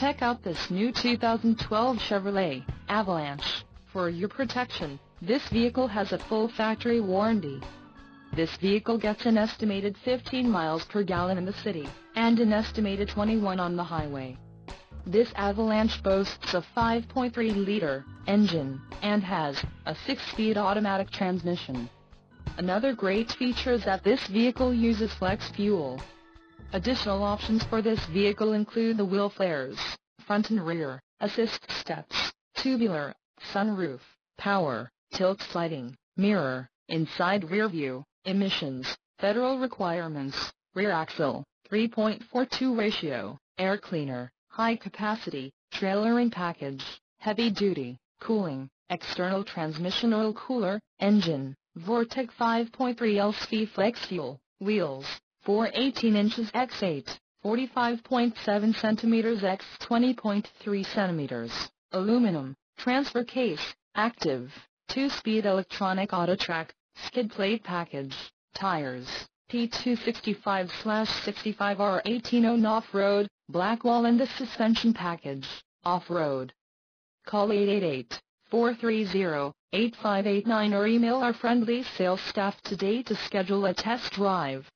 Check out this new 2012 Chevrolet Avalanche. For your protection, this vehicle has a full factory warranty. This vehicle gets an estimated 15 miles per gallon in the city, and an estimated 21 on the highway. This Avalanche boasts a 5.3-liter engine, and has a 6-speed automatic transmission. Another great feature is that this vehicle uses flex fuel. Additional options for this vehicle include the wheel flares, front and rear, assist steps, tubular, sunroof, power, tilt sliding, mirror, inside rear view, emissions, federal requirements, rear axle, 3.42 ratio, air cleaner, high capacity, trailering package, heavy duty, cooling, external transmission oil cooler, engine, Vortec 5.3 LSV flex fuel, wheels, 4/18 inches x 8, 45.7 centimeters x 20.3 centimeters, aluminum, transfer case, active, 2-speed electronic auto-track, skid plate package, tires, P265/65R 18 off-road, black wall and the suspension package, off-road. Call 888-430-8589 or email our friendly sales staff today to schedule a test drive.